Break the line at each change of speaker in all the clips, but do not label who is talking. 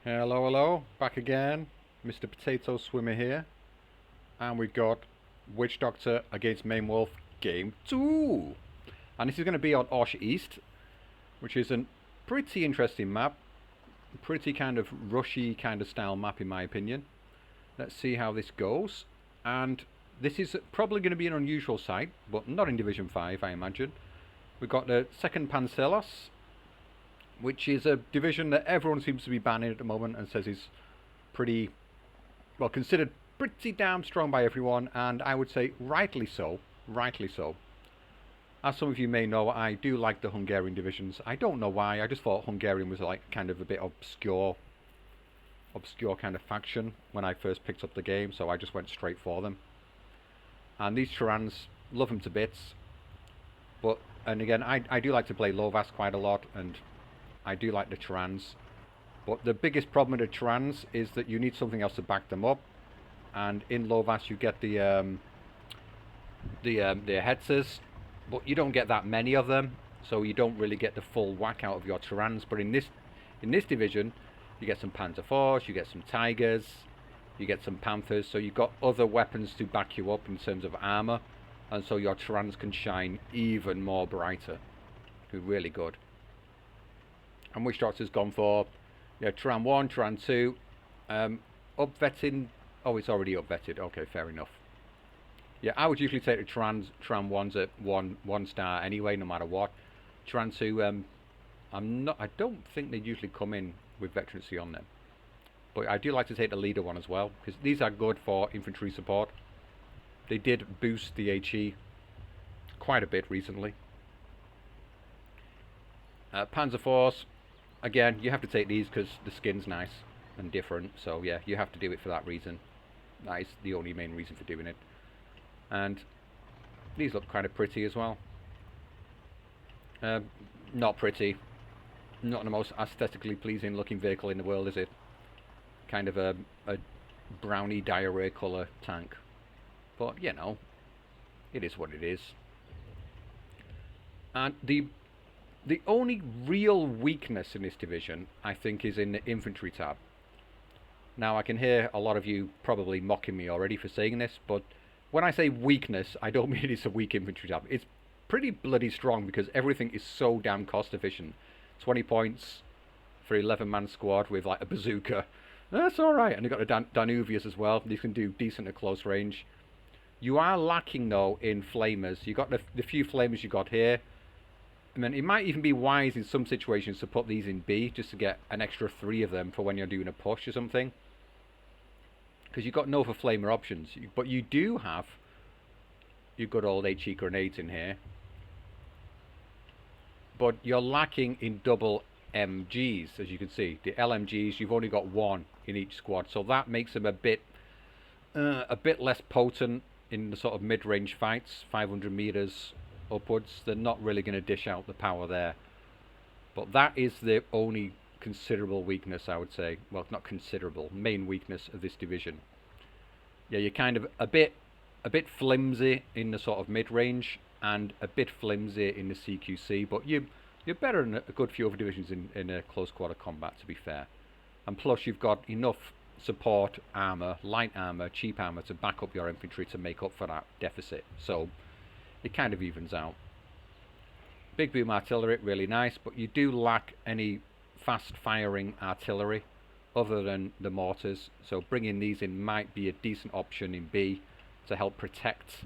Hello, hello, back again. Mr. Potato Swimmer here. And we've got WitchDoctor against ManedWolf Game 2. And this is going to be on Osh East, which is a pretty interesting map. Pretty kind of rushy kind of style map in my opinion. Let's see how this goes. And this is probably going to be an unusual site, but not in Division 5 I imagine. We've got the second Páncélos, which is a division that everyone seems to be banning at the moment and says is pretty, well, considered pretty damn strong by everyone, and I would say rightly so, rightly so. As some of you may know, I do like the Hungarian divisions. I don't know why, I just thought Hungarian was like kind of a bit obscure kind of faction when I first picked up the game, so I just went straight for them. And these Tyrans, love them to bits, but, and again, I do like to play Lovas quite a lot, and I do like the Tyrans, but the biggest problem with the Tyrans is that you need something else to back them up, and in Lovas you get the Hetzers, but you don't get that many of them, so you don't really get the full whack out of your Tyrans. But in this division, you get some Panzer IVs, you get some Tigers, you get some Panthers, so you've got other weapons to back you up in terms of armor, and so your Tyrans can shine even more brighter. Really good. And WitchDoctor's gone for Tyran 1, Tyran 2, up-vetting. Oh, it's already up-vetted. Okay, fair enough. Yeah, I would usually take the Tyran 1s at one star anyway, no matter what. Tyran 2, I don't think they usually come in with veterancy on them. But I do like to take the leader one as well, because these are good for infantry support. They did boost the HE quite a bit recently. Panzer IVs, again, you have to take these because the skin's nice and different, so yeah, you have to do it for that reason. That is the only main reason for doing it. And these look kind of pretty as well. Not pretty. Not the most aesthetically pleasing looking vehicle in the world, is it? Kind of a browny diarrhea colour tank. But, you know, it is what it is. And the only real weakness in this division, I think, is in the infantry tab. Now, I can hear a lot of you probably mocking me already for saying this, but when I say weakness, I don't mean it's a weak infantry tab. It's pretty bloody strong because everything is so damn cost efficient. 20 points for an 11-man squad with like a bazooka. That's alright. And you've got the Danuvius as well. These can do decent at close range. You are lacking, though, in flamers. You got the few flamers you got here. I mean, it might even be wise in some situations to put these in B, just to get an extra 3 of them for when you're doing a push or something. Because you've got no other flamer options. But you do have your good old HE grenades in here. But you're lacking in double MGs, as you can see. The LMGs, you've only got 1 in each squad. So that makes them a bit less potent in the sort of mid-range fights, 500 meters upwards. They're not really going to dish out the power there. But that is the only considerable weakness, I would say. Well, not considerable, main weakness of this division. Yeah, you're kind of a bit flimsy in the sort of mid-range and a bit flimsy in the CQC, but you're better than a good few other divisions in a close quarter combat, to be fair. And plus you've got enough support armor, light armor, cheap armor to back up your infantry to make up for that deficit. So it kind of evens out. Big boom artillery, really nice, but you do lack any fast firing artillery other than the mortars. So bringing these in might be a decent option in B to help protect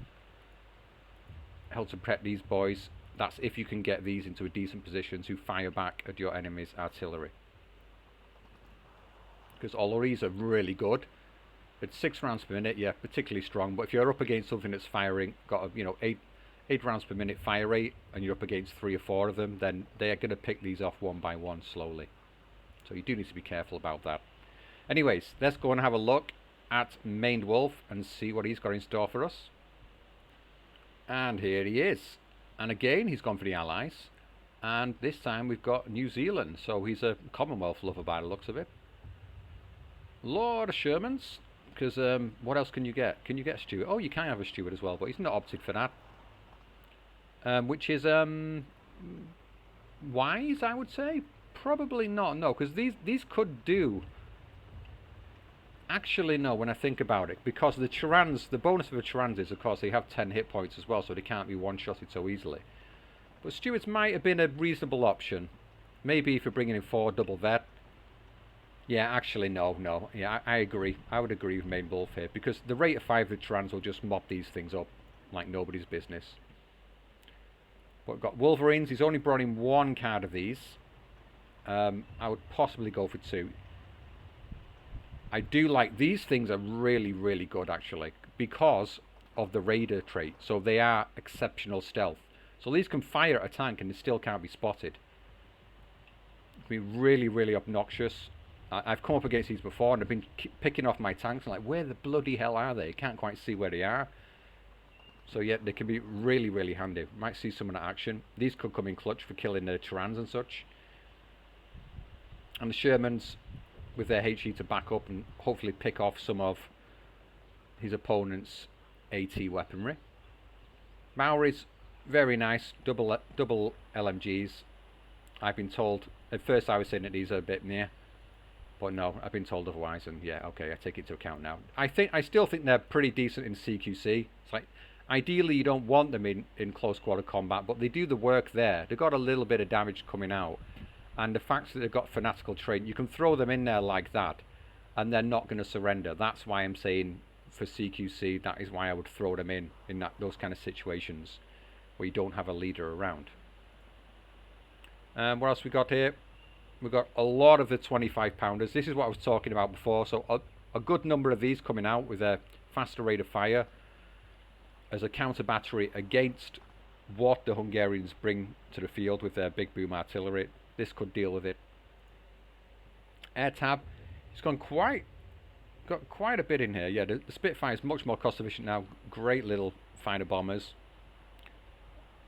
these boys. That's if you can get these into a decent position to fire back at your enemy's artillery. Because all of these are really good. At 6 rounds per minute, yeah, particularly strong. But if you're up against something that's firing, got a, 8 rounds per minute fire rate, and you're up against 3 or 4 of them, then they are going to pick these off one by one slowly. So you do need to be careful about that. Anyways, let's go and have a look at ManedWolf and see what he's got in store for us. And here he is. And again, he's gone for the Allies. And this time we've got New Zealand. So he's a Commonwealth lover by the looks of it. Lord of Shermans. Because what else can you get? Can you get a steward? Oh, you can have a steward as well, but he's not opted for that. Which is wise, I would say. Probably not, no, because these could do Actually, no, when I think about it, because the Tyrans, the bonus of the Tyrans is, of course, they have 10 hit points as well, so they can't be one-shotted so easily. But Stewards might have been a reasonable option. Maybe if you're bringing in 4 double vet. Yeah, actually, no. Yeah, I agree. I would agree with ManedWolf here, because the rate of 5 of the Tyrans will just mop these things up like nobody's business. But we've got Wolverines. He's only brought in 1 card of these. I would possibly go for 2. I do like these things are really, really good actually because of the Raider trait. So they are exceptional stealth. So these can fire at a tank and they still can't be spotted. It can be really, really obnoxious. I've come up against these before and I've been picking off my tanks and like, where the bloody hell are they? Can't quite see where they are. So yeah, they can be really, really handy. Might see some of that action. These could come in clutch for killing the Tyrans and such. And the Shermans with their HE to back up and hopefully pick off some of his opponent's AT weaponry. Maori's very nice, double LMGs. I've been told, at first I was saying that these are a bit near, but no, I've been told otherwise, and yeah, okay, I take it into account now. I still think they're pretty decent in CQC. It's like, ideally you don't want them in close quarter combat, but they do the work there. They've got a little bit of damage coming out. And the fact that they've got fanatical trait, you can throw them in there like that, and they're not going to surrender. That's why I'm saying for CQC, that is why I would throw them in those kind of situations where you don't have a leader around. What else we got here? We've got a lot of the 25 pounders. This is what I was talking about before. So a good number of these coming out with a faster rate of fire as a counter battery against what the Hungarians bring to the field with their big boom artillery. This could deal with it. Air tab, it's got quite a bit in here. Yeah, the Spitfire is much more cost efficient now. Great little fighter bombers.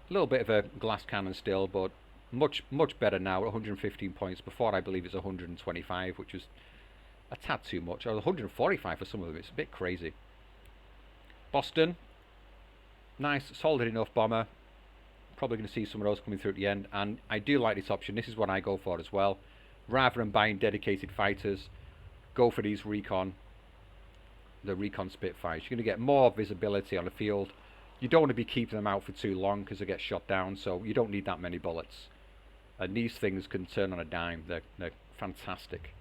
A little bit of a glass cannon still, but much better now at 115 points. Before I believe it's 125, which was a tad too much. Or 145 for some of them. It's a bit crazy. Boston, nice, solid enough bomber. Probably going to see some of those coming through at the end, and I do like this option. This is what I go for as well. Rather than buying dedicated fighters, go for these the recon Spitfires. You're going to get more visibility on the field. You don't want to be keeping them out for too long because they get shot down, so you don't need that many bullets. And these things can turn on a dime. They're fantastic.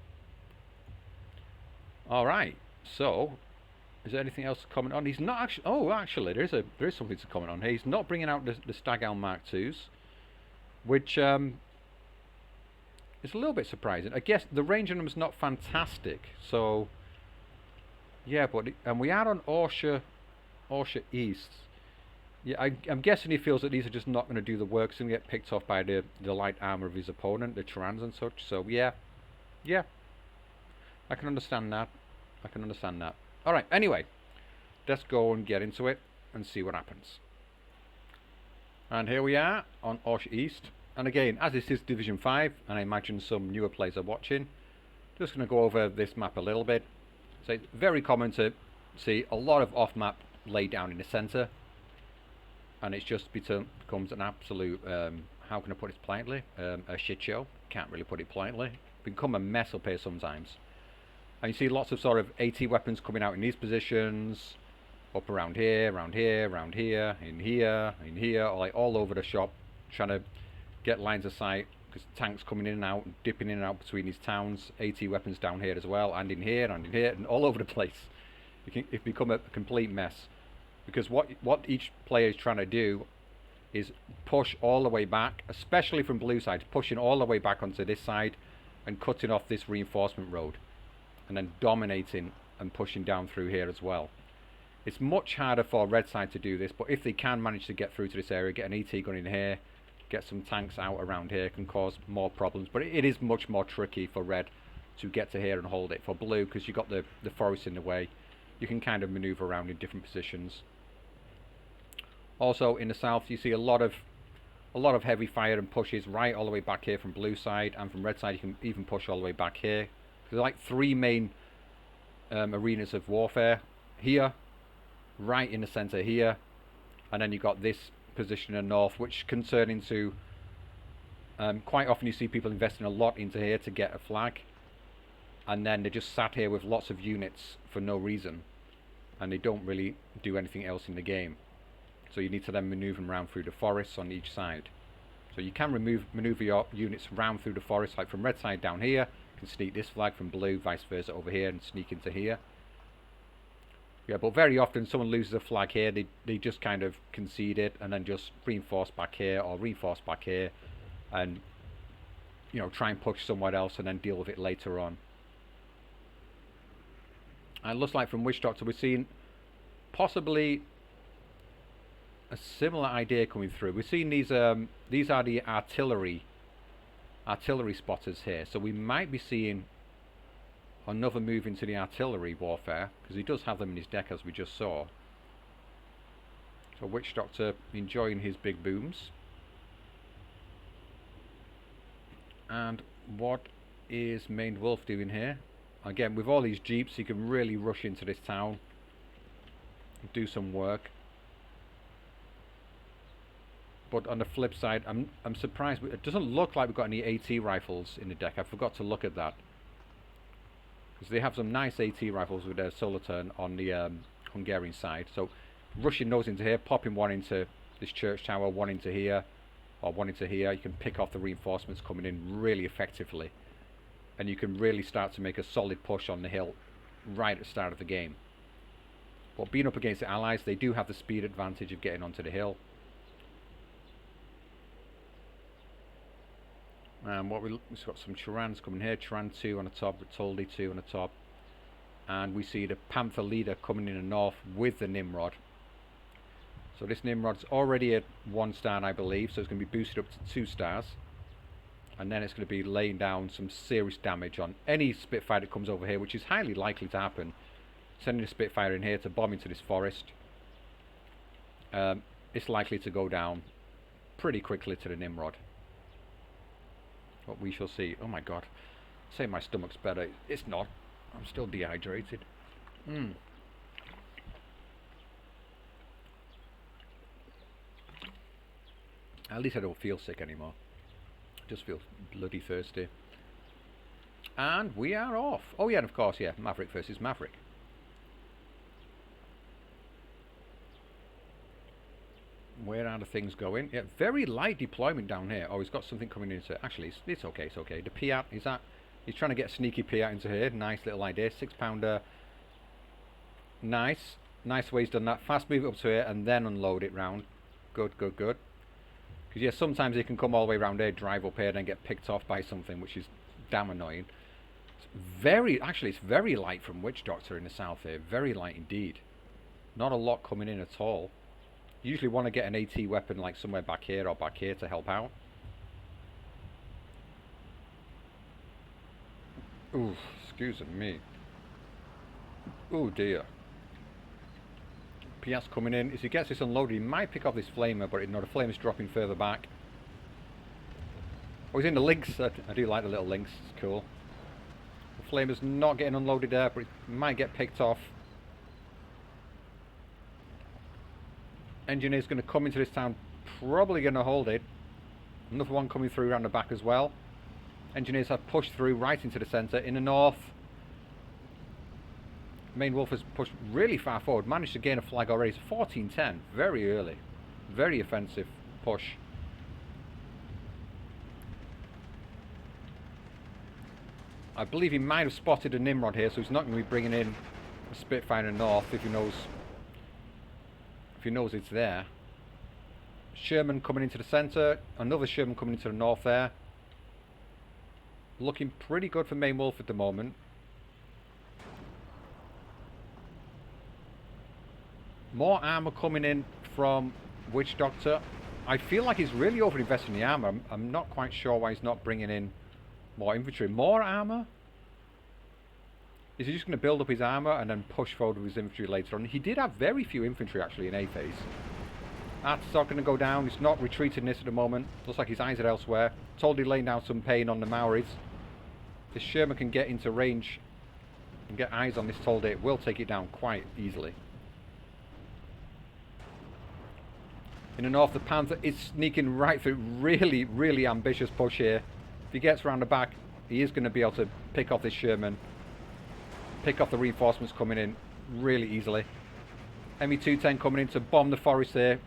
Alright, so is there anything else to comment on? He's not actually... Oh, actually, there is something to comment on here. He's not bringing out the Stag Owl Mark IIs, which is a little bit surprising. I guess the range on them is not fantastic, so... Yeah, but... And we are on Orsha East. Yeah, I'm guessing he feels that these are just not going to do the work, so going to get picked off by the light armor of his opponent, the Tyrans and such, so yeah. Yeah. I can understand that. Alright, anyway, let's go and get into it and see what happens. And here we are on Osh East. And again, as this is Division 5, and I imagine some newer players are watching, just going to go over this map a little bit. So it's very common to see a lot of off-map laid down in the centre. And it's just becomes an absolute, how can I put it politely, a shit show. Can't really put it politely. Become a mess up here sometimes. And you see lots of sort of AT weapons coming out in these positions, up around here, in here, or like all over the shop, trying to get lines of sight, because tanks coming in and out, dipping in and out between these towns, AT weapons down here as well, and in here, and all over the place. It's become a complete mess, because what each player is trying to do is push all the way back, especially from blue side, pushing all the way back onto this side, and cutting off this reinforcement road. And then dominating and pushing down through here as well. It's much harder for red side to do this, but if they can manage to get through to this area, get an ET gun in here, get some tanks out around here, can cause more problems. But it is much more tricky for red to get to here and hold it. For blue, because you've got the forest in the way, you can kind of maneuver around in different positions. Also in the south, you see a lot of heavy fire and pushes right all the way back here from blue side, and from red side you can even push all the way back here. There's like 3 main arenas of warfare here, right in the centre here, and then you've got this position in the north, which can turn into quite often you see people investing a lot into here to get a flag. and then they're just sat here with lots of units for no reason, and they don't really do anything else in the game. So you need to then maneuver them around through the forests on each side. So you can maneuver your units round through the forest, like from red side down here. You can sneak this flag from blue, vice versa over here, and sneak into here. Yeah, but very often someone loses a flag here, they just kind of concede it and then just reinforce back here or reinforce back here, and you know, try and push somewhere else and then deal with it later on. And it looks like from WitchDoctor we're seeing possibly a similar idea coming through. We're seeing these are the artillery spotters here, so we might be seeing another move into the artillery warfare, because he does have them in his deck as we just saw. So WitchDoctor enjoying his big booms. And what is ManedWolf doing here? Again, with all these jeeps he can really rush into this town, do some work. But on the flip side, I'm surprised. It doesn't look like we've got any AT rifles in the deck. I forgot to look at that, because they have some nice AT rifles with their solar turn on the Hungarian side. So rushing those into here, popping one into this church tower, one into here, or one into here, you can pick off the reinforcements coming in really effectively, and you can really start to make a solid push on the hill right at the start of the game. But being up against the allies, they do have the speed advantage of getting onto the hill. And we've got some Chirans coming here, Chiran 2 on the top, Toldi 2 on the top. And we see the Panther leader coming in the north with the Nimrod. So this Nimrod's already at 1 star, I believe, so it's going to be boosted up to 2 stars. And then it's going to be laying down some serious damage on any Spitfire that comes over here, which is highly likely to happen. Sending a Spitfire in here to bomb into this forest. It's likely to go down pretty quickly to the Nimrod. What we shall see. Oh my god. Say my stomach's better. It's not. I'm still dehydrated. At least I don't feel sick anymore. I just feel bloody thirsty. And we are off. Oh yeah, and of course, yeah, Maverick versus Maverick. Where are the things going? Yeah, very light deployment down here. Oh, he's got something coming into... Actually, it's okay, it's okay. The Piat, he's trying to get a sneaky Piat into here. Nice little idea. 6-pounder. Nice. Nice way he's done that. Fast move it up to here and then unload it round. Good, good, good. Because, yeah, sometimes they can come all the way around here, drive up here, and then get picked off by something, which is damn annoying. It's very... Actually, it's very light from WitchDoctor in the south here. Very light indeed. Not a lot coming in at all. You usually want to get an AT weapon like somewhere back here or back here to help out. Ooh, excuse me. Oh dear. PS coming in. As he gets this unloaded, he might pick off this flamer, but no, the flamer's dropping further back. Oh, he's in the links. I do like the little links. It's cool. The flamer's not getting unloaded there, but it might get picked off. Engineer's going to come into this town, probably going to hold it. Another one coming through around the back as well. Engineers have pushed through right into the centre. In the north, ManedWolf has pushed really far forward, managed to gain a flag already. It's 14-10, very early. Very offensive push. I believe he might have spotted a Nimrod here, so he's not going to be bringing in a Spitfire in the north if he knows it's there. Sherman coming into the centre, another Sherman coming into the north there. Looking pretty good for ManedWolf at the moment. More armour coming in from WitchDoctor. I feel like he's really overinvested in the armour. I'm not quite sure why he's not bringing in more infantry. More armour? Is he just going to build up his armour and then push forward with his infantry later on? He did have very few infantry actually in A phase. That's not going to go down. He's not retreating this at the moment. Looks like his eyes are elsewhere. Totally laying down some pain on the Maoris. This Sherman can get into range and get eyes on this Tolde. It will take it down quite easily. In the north, the Panther is sneaking right through. Really, really ambitious push here. If he gets around the back, he is going to be able to pick off this Sherman pick off the reinforcements coming in really easily. ME210 coming in to bomb the forest there.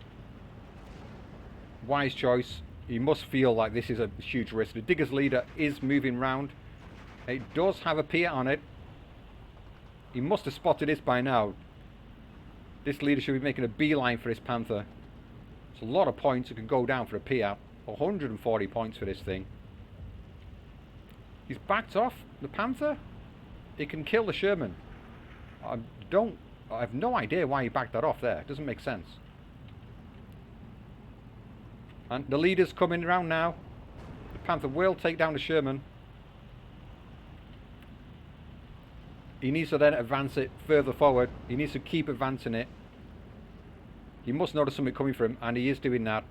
Wise choice. You must feel like this is a huge risk. The digger's leader is moving round. It does have a Piat on it. He must have spotted this by now. This leader should be making a beeline for this Panther. It's a lot of points. It can go down for a Piat. 140 points for this thing. He's backed off. The Panther? It can kill the Sherman. I have no idea why he backed that off there. It doesn't make sense. And the leader's coming around now. The Panther will take down the Sherman. He needs to then advance it further forward. He needs to keep advancing it. He must notice something coming for him, and he is doing that.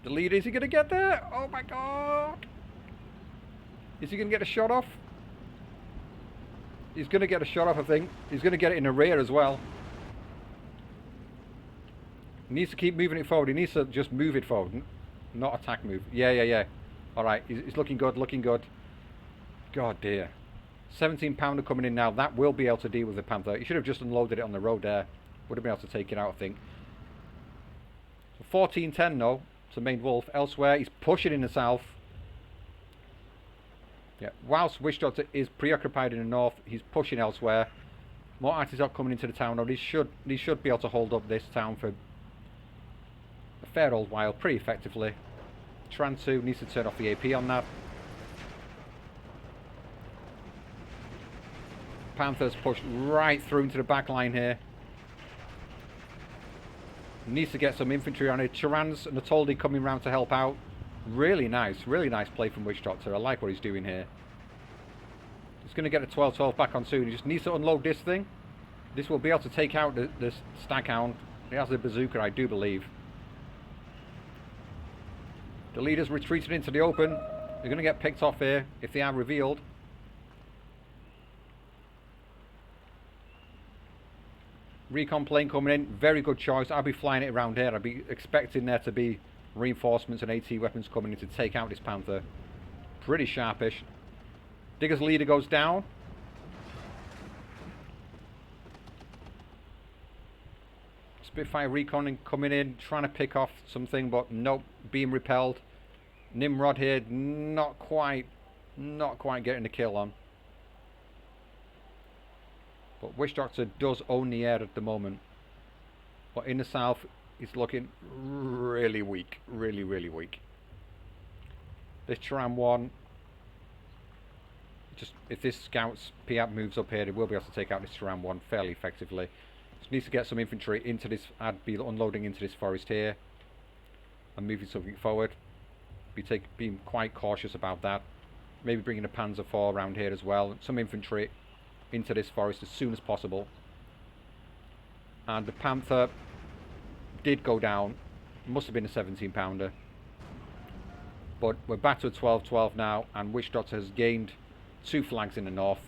The leader, is he going to get there? Oh my god! Is he going to get a shot off? He's going to get a shot off, I think. He's going to get it in the rear as well. He needs to keep moving it forward. He needs to just move it forward. Not attack move. Yeah. Alright, he's looking good, looking good. God dear. 17 pounder coming in now. That will be able to deal with the Panther. He should have just unloaded it on the road there. Would have been able to take it out, I think. So 14-10 though to ManedWolf. Elsewhere, he's pushing in the south. Yeah, whilst WitchDoctor is preoccupied in the north, he's pushing elsewhere. More artisans coming into the town though. He should be able to hold up this town for a fair old while, pretty effectively. Transu needs to turn off the AP on that. Panther's pushed right through into the back line here. Needs to get some infantry on it. Charan's and Natoldi coming round to help out. Really nice play from WitchDoctor. I like what he's doing here. He's going to get a 12-12 back on soon. He just needs to unload this thing. This will be able to take out the Staghound. He has the bazooka, I do believe. The leaders retreated into the open. They're going to get picked off here if they are revealed. Recon plane coming in, very good choice. I'll be flying it around here. I'll be expecting there to be reinforcements and AT weapons coming in to take out this Panther. Pretty sharpish. Digger's leader goes down. Spitfire recon coming in, trying to pick off something, but nope, being repelled. Nimrod here, not quite getting the kill on. But WitchDoctor does own the air at the moment. But in the south, he's looking really weak. Really weak. This Charan 1, just if this scout's Piat moves up here, they will be able to take out this Charan 1 fairly effectively. Just needs to get some infantry into this. I'd be unloading into this forest here and moving something forward. Being quite cautious about that. Maybe bringing a Panzer IV around here as well. Some infantry into this forest as soon as possible. And the Panther did go down. Must have been a 17 pounder. But we're back to a 12-12 now, and WitchDoctor has gained 2 flags in the north.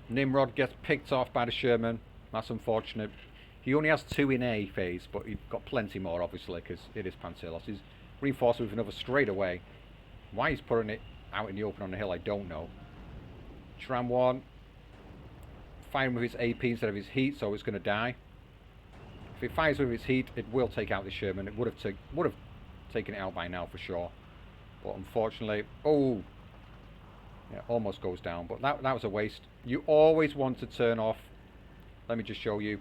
Nimrod gets picked off by the Sherman. That's unfortunate. He only has 2 in A phase, but he's got plenty more obviously because it is Páncélos. He's reinforced with another straight away. Why he's putting it out in the open on the hill, I don't know. Charan 1 firing with his AP instead of his heat, so it's going to die. If it fires with its heat, it will take out the Sherman. It would have taken it out by now for sure. But unfortunately, oh, yeah, almost goes down. But that was a waste. You always want to turn off. Let me just show you.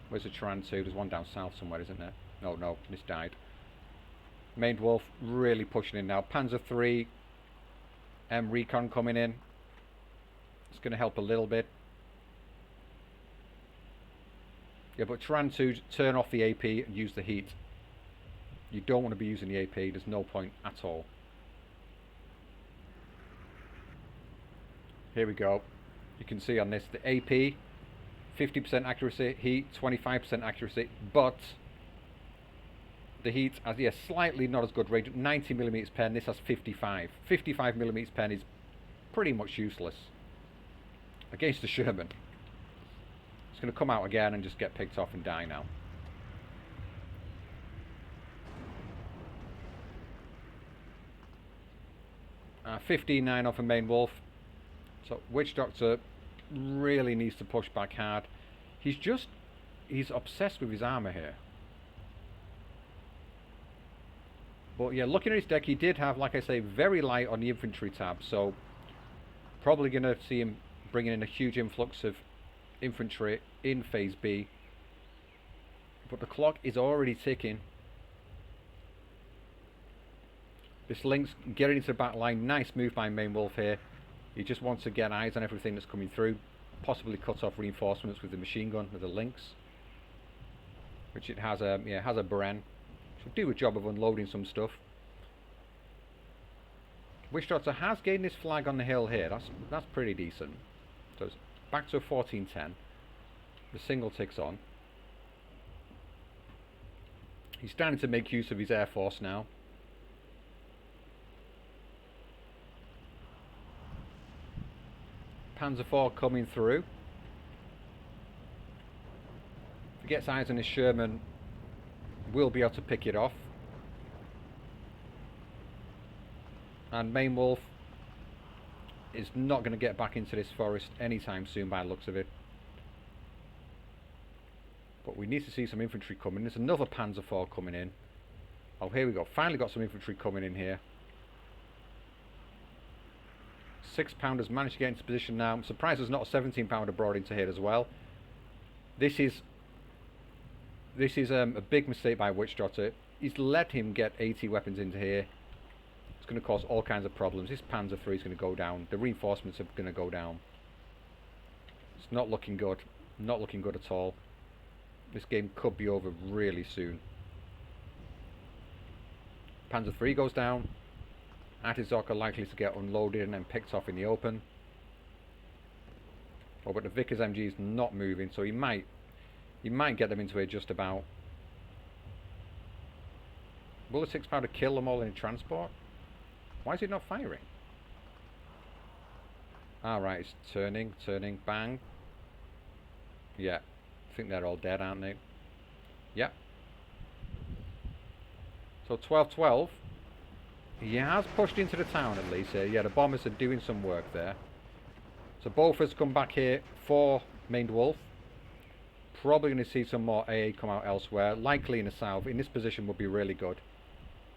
Where's the Charan 2? There's one down south somewhere, isn't there? No, this died. ManedWolf really pushing in now. Panzer 3, Recon coming in. It's going to help a little bit. Yeah, but Charan 2, turn off the AP and use the heat. You don't want to be using the AP. There's no point at all. Here we go. You can see on this, the AP, 50% accuracy, heat, 25% accuracy, but the heat has, yeah, slightly not as good range. 90mm pen, this has 55. 55mm pen is pretty much useless against the Sherman. It's going to come out again and just get picked off and die now. 15-9 off a ManedWolf. So WitchDoctor really needs to push back hard. He's obsessed with his armor here. But yeah, looking at his deck, he did have, like I say, very light on the infantry tab. So probably going to see him bringing in a huge influx of infantry in phase B. But the clock is already ticking. This Lynx getting into the back line. Nice move by ManedWolf here. He just wants to get eyes on everything that's coming through. Possibly cut off reinforcements with the machine gun with the Lynx. Which it has a Bren. Should do a job of unloading some stuff. WitchDoctor has gained this flag on the hill here. That's pretty decent. So it's back to a 14-10. The single ticks on. He's starting to make use of his air force now. Panzer IV coming through. If he gets eyes on his Sherman, we'll be able to pick it off. And ManedWolf is not going to get back into this forest anytime soon by the looks of it. But we need to see some infantry coming. There's another Panzer IV coming in. Oh, here we go. Finally got some infantry coming in here. 6-pounders managed to get into position now. I'm surprised there's not a 17-pounder brought into here as well. This is a big mistake by WitchDoctor. He's let him get 80 weapons into here. It's going to cause all kinds of problems. This Panzer III is going to go down. The reinforcements are going to go down. It's not looking good. Not looking good at all. This game could be over really soon. Panzer III goes down. Artizok are likely to get unloaded and then picked off in the open. Oh, but the Vickers MG is not moving, so he might get them into it just about. Will the 6-pounder kill them all in transport? Why is it not firing? Alright, it's turning, bang. Yeah, I think they're all dead, aren't they? Yep. So 12-12. He has pushed into the town at least here. Yeah, the bombers are doing some work there. So both has come back here for ManedWolf. Probably going to see some more AA come out elsewhere. Likely in the south. In this position would be really good.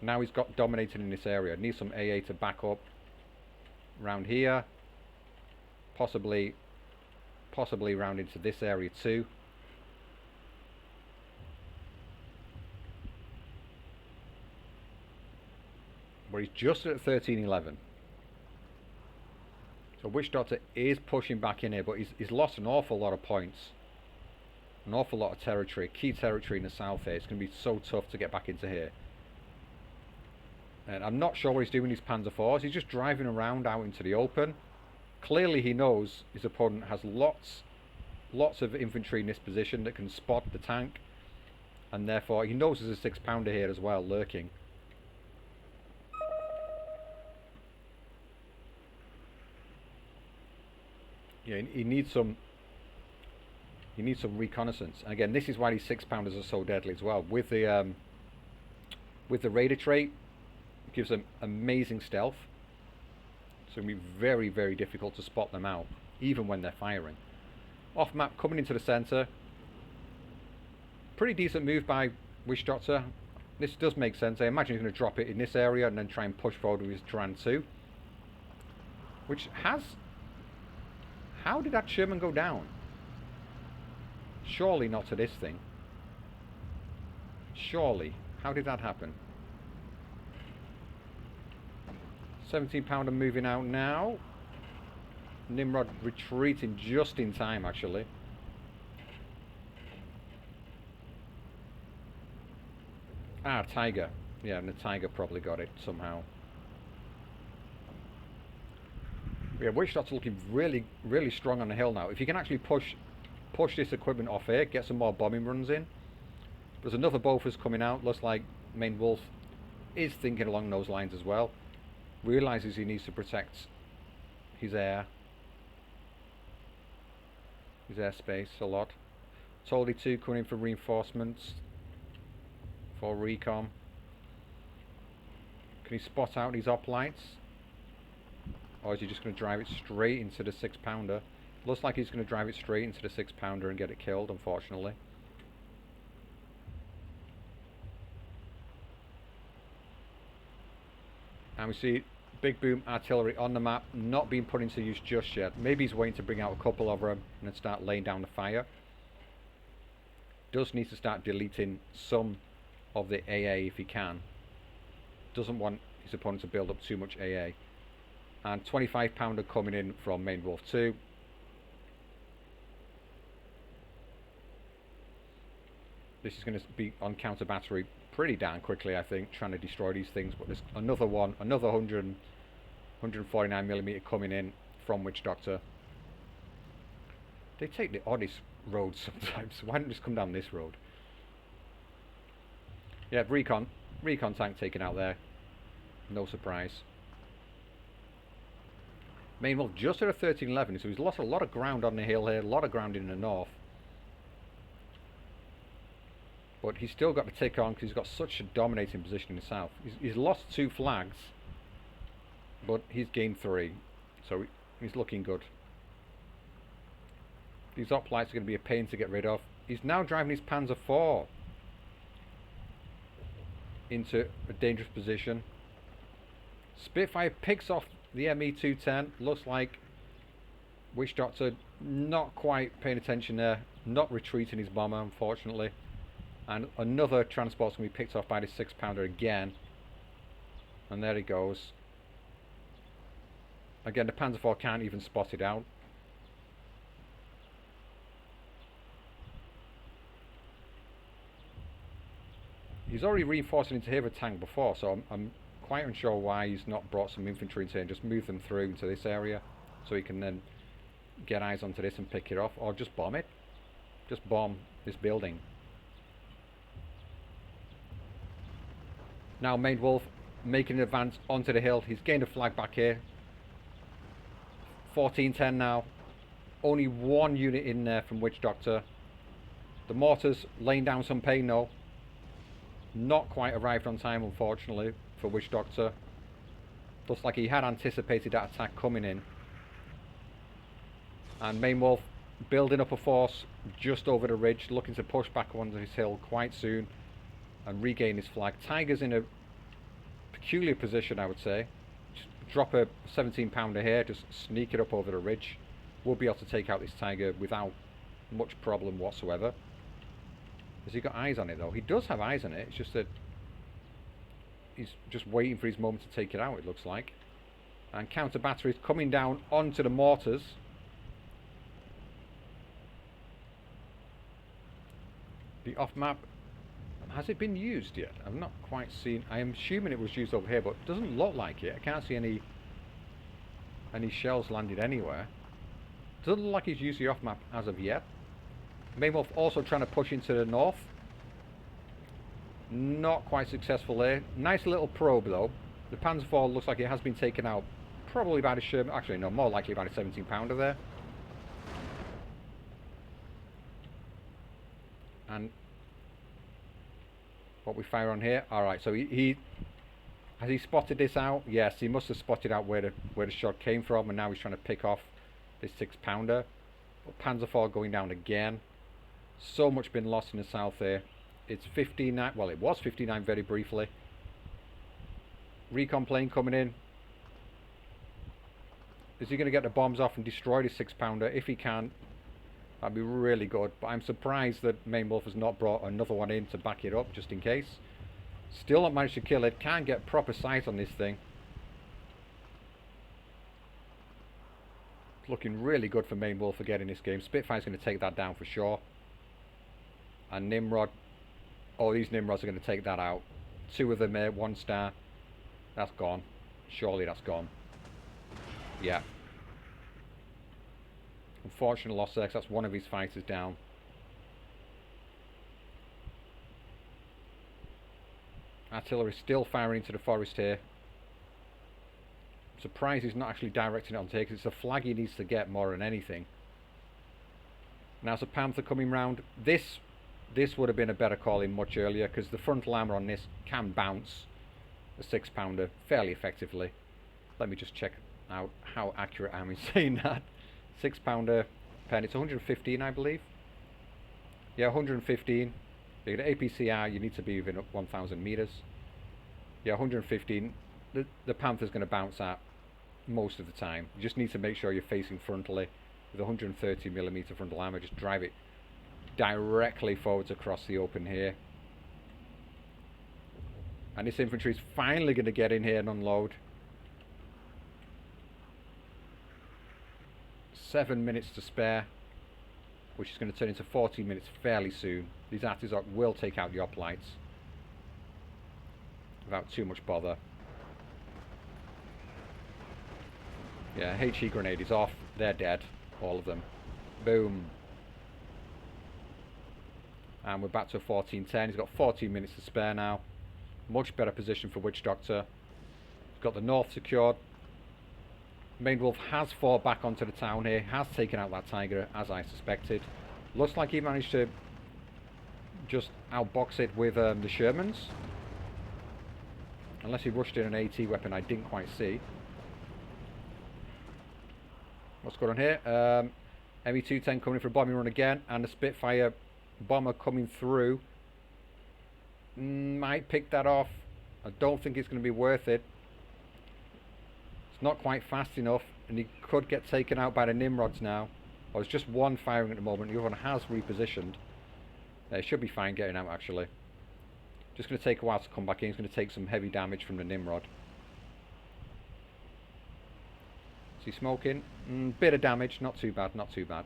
Now he's got dominated in this area. Needs some AA to back up. Around here. Possibly round into this area too. But he's just at 13-11. So WitchDoctor is pushing back in here, but he's lost an awful lot of points. An awful lot of territory. Key territory in the south here. It's going to be so tough to get back into here. And I'm not sure what he's doing with his Panzer IVs. He's just driving around out into the open. Clearly he knows his opponent has lots of infantry in this position that can spot the tank. And therefore he knows there's a 6-pounder here as well, lurking. Yeah, he needs some reconnaissance. And again, this is why these 6-pounders are so deadly as well. With the Raider trait, it gives them amazing stealth. So it'll be very, very difficult to spot them out, even when they're firing. Off map, coming into the centre. Pretty decent move by WitchDoctor. This does make sense. I imagine he's going to drop it in this area and then try and push forward with his Turan 2. Which has... How did that Sherman go down? Surely not to this thing. Surely. How did that happen? 17-pounder moving out now. Nimrod retreating just in time, actually. Ah, Tiger. Yeah, and the Tiger probably got it somehow. Yeah, WitchDoctor looking really, really strong on the hill now. If you can actually push this equipment off here, get some more bombing runs in. There's another Bofors coming out. Looks like ManedWolf is thinking along those lines as well. Realises he needs to protect his airspace a lot. Totally 2 coming in for reinforcements for recon. Can he spot out these hoplites? Or is he just going to drive it straight into the 6-pounder? Looks like he's going to drive it straight into the 6-pounder and get it killed, unfortunately. And we see big boom artillery on the map, not being put into use just yet. Maybe he's waiting to bring out a couple of them and then start laying down the fire. Does need to start deleting some of the AA if he can. Doesn't want his opponent to build up too much AA. And 25-pounder coming in from ManedWolf 2. This is going to be on counter battery pretty damn quickly, I think, trying to destroy these things. But there's another one, another 149mm coming in from WitchDoctor. They take the oddest roads sometimes. Why don't they just come down this road? Yeah, recon tank taken out there. No surprise. ManedWolf just at a 1311, so he's lost a lot of ground on the hill here, a lot of ground in the north. But he's still got to take on because he's got such a dominating position in the south. He's lost 2 flags, but he's gained 3, so he's looking good. These hoplites are going to be a pain to get rid of. He's now driving his Panzer IV into a dangerous position. Spitfire picks off the ME210. Looks like WitchDoctor not quite paying attention there, not retreating his bomber, unfortunately. And another transport's going to be picked off by the 6-pounder again. And there he goes. Again, the Panzer IV can't even spot it out. He's already reinforcing into here with a tank before, so I'm quite unsure why he's not brought some infantry into here and just moved them through into this area, so he can then get eyes onto this and pick it off, or just bomb it. Just bomb this building. Now ManedWolf making an advance onto the hill. He's gained a flag back here. 1410 now. Only 1 unit in there from WitchDoctor. The mortars laying down some pain though. Not quite arrived on time, unfortunately, for WitchDoctor. Looks like he had anticipated that attack coming in. And ManedWolf building up a force just over the ridge, looking to push back onto his hill quite soon and regain his flag. Tiger's in a peculiar position, I would say. Just drop a 17-pounder here, just sneak it up over the ridge. We'll be able to take out this Tiger without much problem whatsoever. Has he got eyes on it though? He does have eyes on it, it's just that he's just waiting for his moment to take it out, it looks like. And counter batteries coming down onto the mortars. The off map, has it been used yet? I've not quite seen. I am assuming it was used over here, but it doesn't look like it. I can't see any shells landed anywhere. Doesn't look like he's used the off map as of yet. ManedWolf also trying to push into the north. Not quite successful there. Nice little probe though. The Panzer IV looks like it has been taken out. Probably by the Sherman. Actually no, more likely by the 17-pounder there. And what we fire on here. Alright, so he has he spotted this out? Yes, he must have spotted out where the shot came from, and now he's trying to pick off this 6-pounder. But Panzer IV going down again. So much been lost in the south there. It's 59, well it was 59 very briefly. Recon plane coming in. Is he going to get the bombs off and destroy the 6-pounder? If he can, that'd be really good. But I'm surprised that ManedWolf has not brought another one in to back it up, just in case. Still not managed to kill it. Can't get proper sight on this thing. It's looking really good for ManedWolf for getting this game. Spitfire's going to take that down for sure. And Nimrod. Oh, these Nimrods are going to take that out. 2 of them here, 1 star. That's gone. Surely that's gone. Yeah. Unfortunate loss there, 'cause that's one of his fighters down. Artillery still firing into the forest here. I'm surprised he's not actually directing it onto here, because it's a flag he needs to get more than anything. Now it's a Panther coming round. This would have been a better call in much earlier, because the frontal armour on this can bounce a 6-pounder fairly effectively. Let me just check how accurate am I saying that. 6-pounder pen. It's 115, I believe. Yeah, 115. You get APCR, you need to be within 1,000 meters. Yeah, 115. The Panther's going to bounce at most of the time. You just need to make sure you're facing frontally with 130mm frontal armor. Just drive it directly forwards across the open here. And this infantry is finally going to get in here and unload. 7 minutes to spare, which is going to turn into 14 minutes fairly soon. These Artizoc will take out the Hoplites without too much bother. Yeah, HE grenade is off. They're dead. All of them. Boom. And we're back to 14-10. He's got 14 minutes to spare now. Much better position for WitchDoctor. He's got the north secured. ManedWolf has fought back onto the town here. Has taken out that Tiger, as I suspected. Looks like he managed to just outbox it with the Shermans. Unless he rushed in an AT weapon I didn't quite see. What's going on here? ME210 coming in for a bombing run again, and the Spitfire bomber coming through. Might pick that off. I don't think it's going to be worth it. It's not quite fast enough, and he could get taken out by the Nimrods now. Oh, it's just one firing at the moment. The other one has repositioned. It should be fine getting out, actually. Just going to take a while to come back in. He's going to take some heavy damage from the Nimrod. Is he smoking? Bit of damage. Not too bad, not too bad.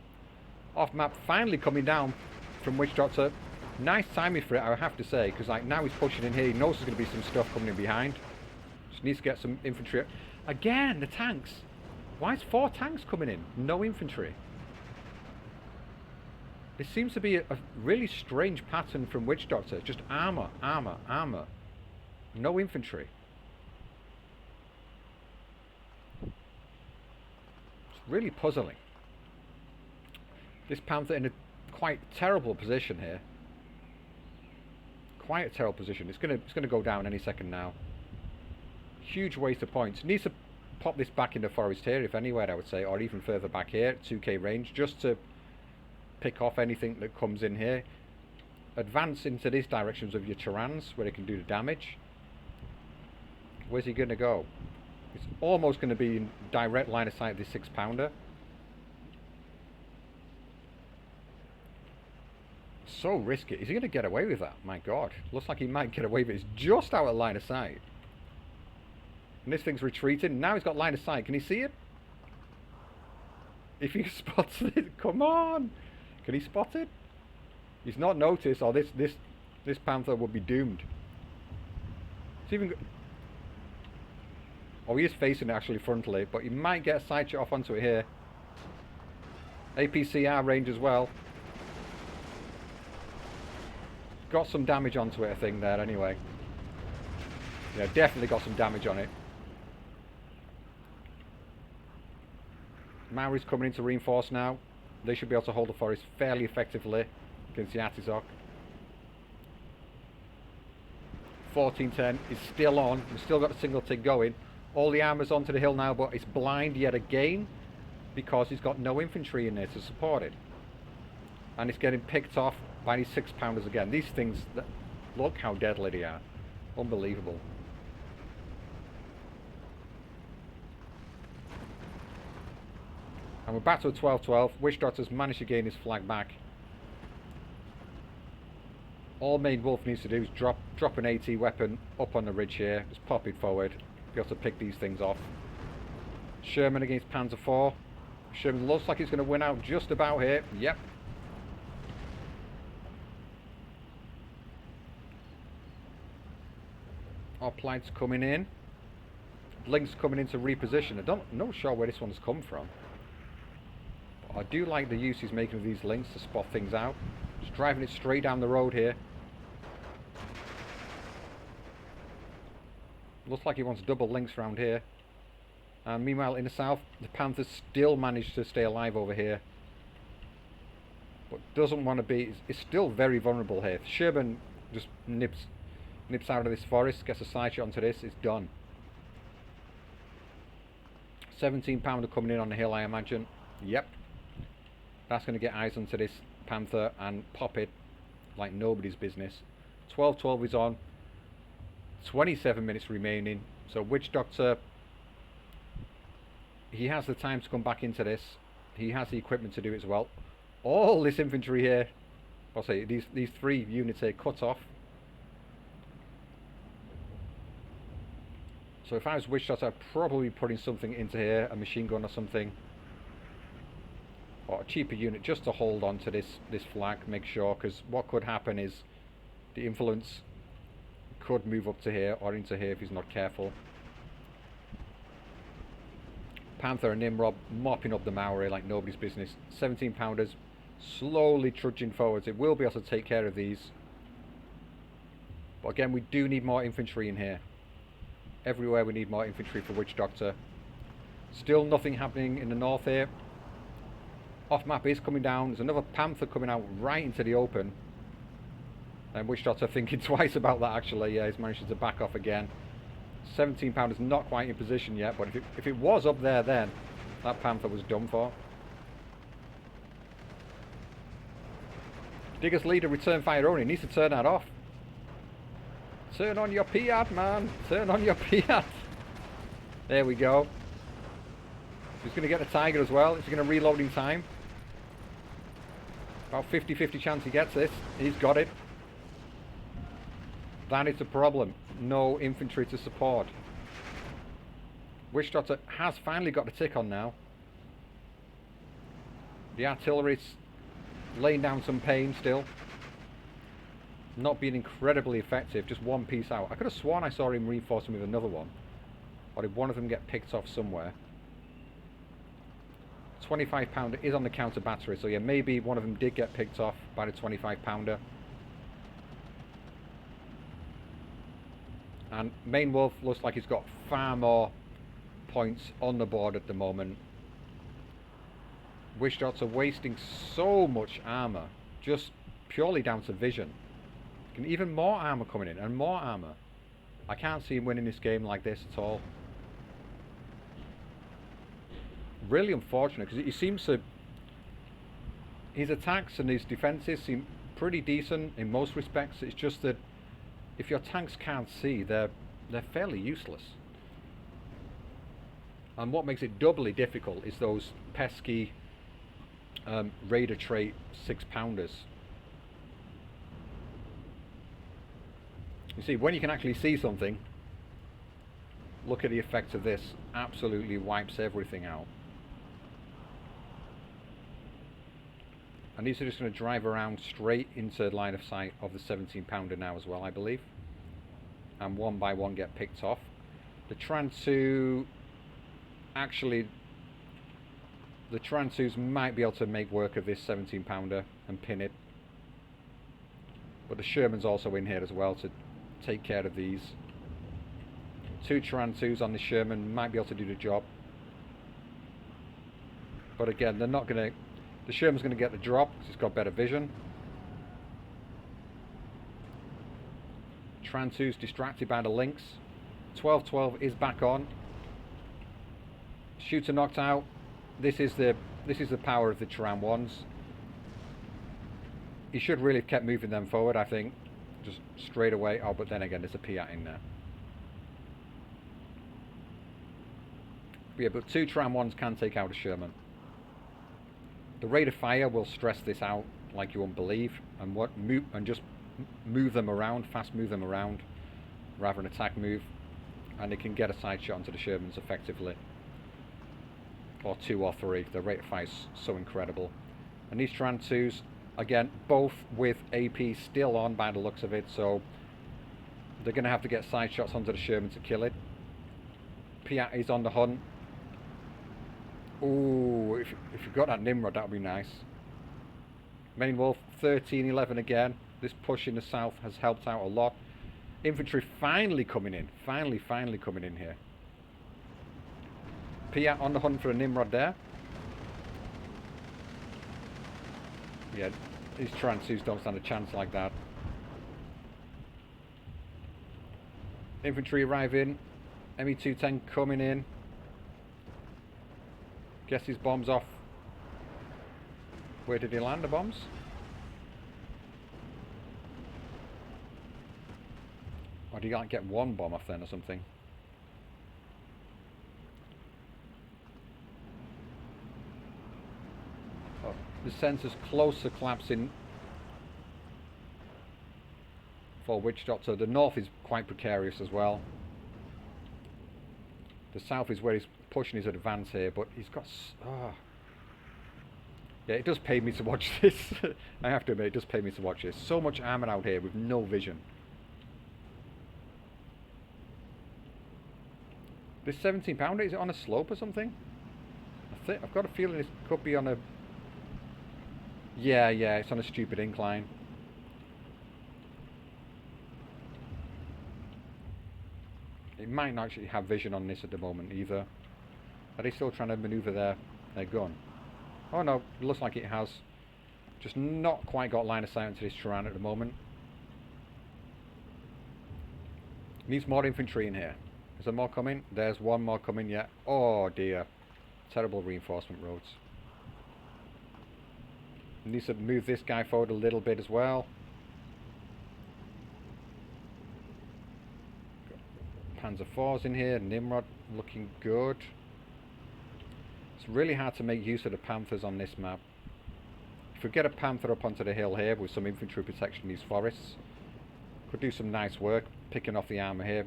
Off map, finally coming down from WitchDoctor. Nice timing for it, I have to say, because like now he's pushing in here. He knows there's going to be some stuff coming in behind. Just needs to get some infantry. Again, the tanks. Why is 4 tanks coming in? No infantry. This seems to be a really strange pattern from WitchDoctor. Just armor, armor, armor. No infantry. It's really puzzling. This Panther in a quite terrible position here. Quite a terrible position. It's gonna go down any second now. Huge waste of points. Needs to pop this back into forest here, if anywhere, I would say, or even further back here, 2k range, just to pick off anything that comes in here. Advance into these directions of your Tyrans, where they can do the damage. Where's he going to go? It's almost going to be in direct line of sight of this 6-pounder. So risky. Is he going to get away with that? My God. Looks like he might get away with it. It's just out of line of sight. And this thing's retreating. Now he's got line of sight. Can he see it? If he spots it, come on. Can he spot it? He's not noticed, or this Panther would be doomed. It's even. Oh, he is facing it actually frontally, but he might get a side shot off onto it here. APCR range as well. Got some damage onto it, I think, there anyway. Yeah, definitely got some damage on it. Maori's coming in to reinforce now. They should be able to hold the forest fairly effectively against the Artizoc. 1410 is still on. We've still got a single tick going. All the armor's onto the hill now, but it's blind yet again because he's got no infantry in there to support it. And it's getting picked off by these 6-pounders again. These things, look how deadly they are. Unbelievable. And we're back to a 12-12. WitchDoctor's managed to gain his flag back. All ManedWolf needs to do is drop an AT weapon up on the ridge here. Just pop it forward. Be able to pick these things off. Sherman against Panzer IV. Sherman looks like he's going to win out just about here. Yep. Hoplites coming in. Link's coming in to reposition. I'm not sure where this one's come from. I do like the use he's making of these links to spot things out. Just driving it straight down the road here. Looks like he wants double links around here. And meanwhile in the south, the Panthers still managed to stay alive over here. But doesn't want to be... It's still very vulnerable here. If Sherman just nips out of this forest, gets a side shot onto this, it's done. 17 pounder coming in on the hill, I imagine. Yep. That's going to get eyes onto this Panther and pop it like nobody's business. 12-12 is on. 27 minutes remaining. So WitchDoctor, he has the time to come back into this. He has the equipment to do it as well. All this infantry here, I'll say these 3 units here cut off. So if I was WitchDoctor, I'd probably be putting something into here, a machine gun or something, or a cheaper unit just to hold on to this flag, make sure, because what could happen is the influence could move up to here or into here if he's not careful. Panther and Nimrod mopping up the Maori like nobody's business. 17 pounders slowly trudging forwards. It will be able to take care of these. But again, we do need more infantry in here. Everywhere we need more infantry for WitchDoctor. Still nothing happening in the north here. Off map is coming down. There's another Panther coming out right into the open. And WitchDoctor thinking twice about that actually. Yeah, he's managed to back off again. 17 pounders not quite in position yet, but if it was up there then, that Panther was done for. Digger's leader return fire only. Needs to turn that off. Turn on your Piat, man. Turn on your Piat. There we go. He's going to get the Tiger as well. Is he going to reload in time? About 50-50 chance he gets this. He's got it. That is the problem. No infantry to support. WitchDoctor has finally got the tick on now. The artillery's laying down some pain still. Not being incredibly effective. Just one piece out. I could have sworn I saw him reinforcing with another one. Or did one of them get picked off somewhere? 25 pounder is on the counter battery. So yeah, maybe one of them did get picked off by the 25 pounder. And ManedWolf looks like he's got far more points on the board at the moment. WitchDoctor wasting so much armour, just purely down to vision. And even more armour coming in, and more armour. I can't see him winning this game like this at all. Really unfortunate, because he seems to... His attacks and his defences seem pretty decent in most respects. It's just that if your tanks can't see, they're fairly useless. And what makes it doubly difficult is those pesky Raider trait 6-pounders. You see, when you can actually see something, look at the effect of this. Absolutely wipes everything out. And these are just going to drive around straight into line of sight of the 17-pounder now as well, I believe. And one by one get picked off. The Transu... Actually, the Transus might be able to make work of this 17-pounder and pin it. But the Sherman's also in here as well to take care of these. 2 Transus on the Sherman might be able to do the job. But again, they're not going to... The Sherman's going to get the drop because it's got better vision. Transu's distracted by the links. 12-12 is back on. Shooter knocked out. This is the power of the Turan 1s. He should really have kept moving them forward, I think. Just straight away. Oh, but then again, there's a Piat in there. But yeah, but 2 Turan 1s can take out a Sherman. The rate of fire will stress this out like you won't believe, and just move them around, fast move them around, rather than attack move, and it can get a side shot onto the Shermans effectively, or 2 or 3. The rate of fire is so incredible. And these Transus, again, both with AP still on by the looks of it, so they're going to have to get side shots onto the Sherman to kill it. Piat is on the hunt. Ooh, if you got that Nimrod, that would be nice. ManedWolf 13-11 again. This push in the south has helped out a lot. Infantry finally coming in. Finally coming in here. Piat on the hunt for a Nimrod there. Yeah, these Transus don't stand a chance like that. Infantry arriving. ME210 coming in. Guess his bomb's off. Where did he land the bombs? Or did he like get one bomb off then or something? Oh, the sensor's close to collapsing for WitchDoctor. The north is quite precarious as well. The south is where he's pushing his advance here, but he's got... Oh. Yeah, it does pay me to watch this. I have to admit, it does pay me to watch this. So much armor out here with no vision. This 17 pounder, is it on a slope or something? I've got a feeling it could be on a... Yeah, it's on a stupid incline. It might not actually have vision on this at the moment either. Are they still trying to maneuver their gun? Oh no, it looks like it has. Just not quite got line of sight into this terrain at the moment. Needs more infantry in here. Is there more coming? There's one more coming yet. Oh dear. Terrible reinforcement roads. Needs to move this guy forward a little bit as well. Panzer IVs in here. Nimrod looking good. It's really hard to make use of the Panthers on this map. If we get a Panther up onto the hill here with some infantry protection in these forests, could do some nice work picking off the armour here.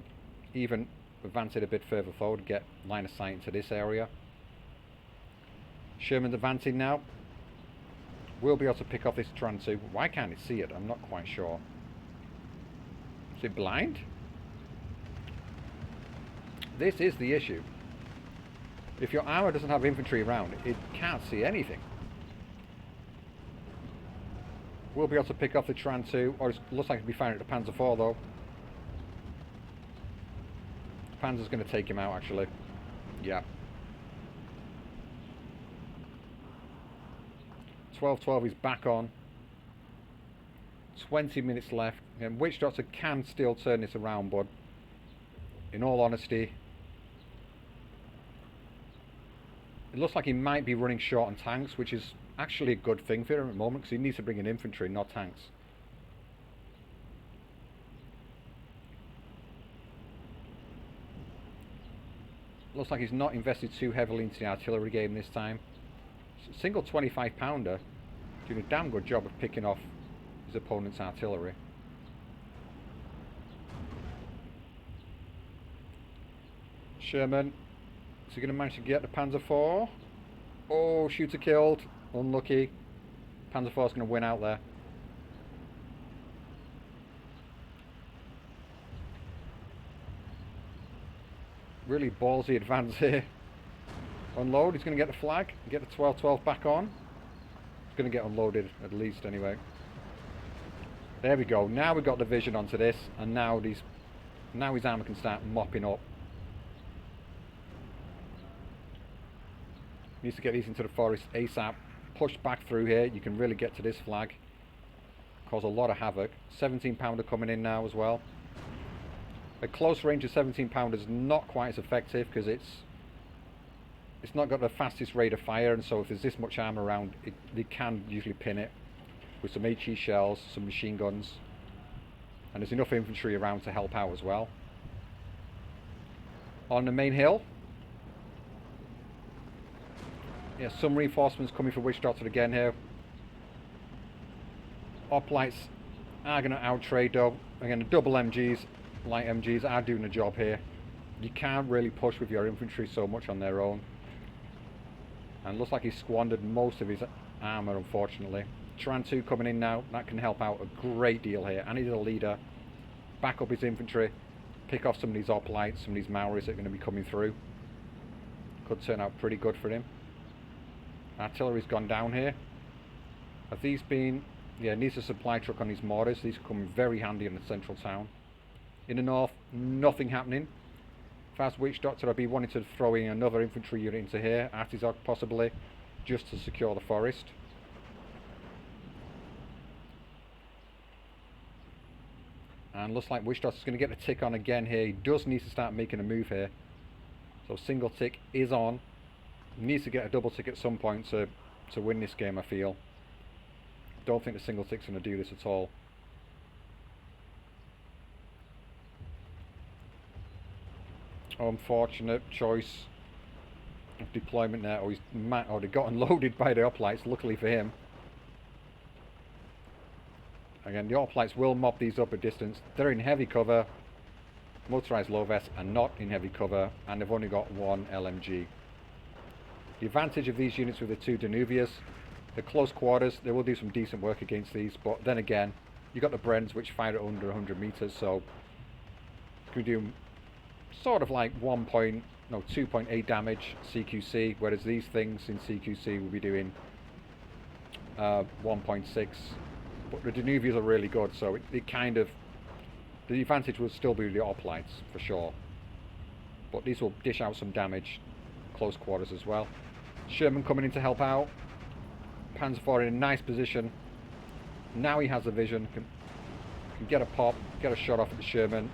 Even advance it a bit further forward, get line of sight into this area. Sherman's advancing now. We'll be able to pick off this Tran 2. Why can't it see it? I'm not quite sure. Is it blind? This is the issue. If your armour doesn't have infantry around, it can't see anything. We'll be able to pick off the Tran 2, or it looks like it'll be firing at the Panzer IV though. The Panzer's going to take him out actually. Yeah. 12-12 is back on. 20 minutes left. And WitchDoctor can still turn this around, but in all honesty, it looks like he might be running short on tanks, which is actually a good thing for him at the moment, because he needs to bring in infantry, not tanks. Looks like he's not invested too heavily into the artillery game this time. Single 25 pounder doing a damn good job of picking off his opponent's artillery. Sherman, is he going to manage to get the Panzer IV? Oh, shooter killed. Unlucky. Panzer IV is going to win out there. Really ballsy advance here. Unload, he's going to get the flag, get the 12-12 back on. He's going to get unloaded at least anyway. There we go, now we've got the vision onto this, and now his armour can start mopping up. Needs to get these into the forest ASAP. Push back through here, you can really get to this flag. Cause a lot of havoc. 17 pounder coming in now as well. A close range of 17 pounder is not quite as effective because it's not got the fastest rate of fire, and so if there's this much armour around, they can usually pin it with some HE shells, some machine guns, and there's enough infantry around to help out as well. On the main hill, yeah, some reinforcements coming for WitchDoctor again here. Hoplites are going to outtrade though. Again, the double MGs, light MGs are doing the job here. You can't really push with your infantry so much on their own. And looks like he's squandered most of his armour, unfortunately. Tran 2 coming in now. That can help out a great deal here. And he's a leader. Back up his infantry. Pick off some of these hoplites, some of these Maoris that are going to be coming through. Could turn out pretty good for him. Artillery's gone down here. Have these been... Yeah, needs a supply truck on these mortars. These are coming very handy in the central town. In the north, nothing happening. If I was WitchDoctor, I'd be wanting to throw in another infantry unit into here, Artizoc possibly, just to secure the forest. And looks like WitchDoctor's going to get the tick on again here. He does need to start making a move here. So single tick is on. Needs to get a double tick at some point to win this game, I feel. Don't think the single tick's going to do this at all. Unfortunate choice of deployment there. Oh, they got unloaded by the hoplites, luckily for him. Again, the hoplites will mop these up a distance. They're in heavy cover. Motorized low vests are not in heavy cover, and they've only got one LMG. The advantage of these units with the two Danuvias, the close quarters, they will do some decent work against these, but then again, you've got the Brens which fire at under 100 meters, so you can do sort of like 2.8 damage CQC, whereas these things in CQC will be doing 1.6. But the Danuvias are really good, so it kind of, the advantage will still be the hoplites for sure. But these will dish out some damage close quarters as well. Sherman coming in to help out. Panzer IV in a nice position. Now he has a vision, can get a pop, get a shot off at the Sherman.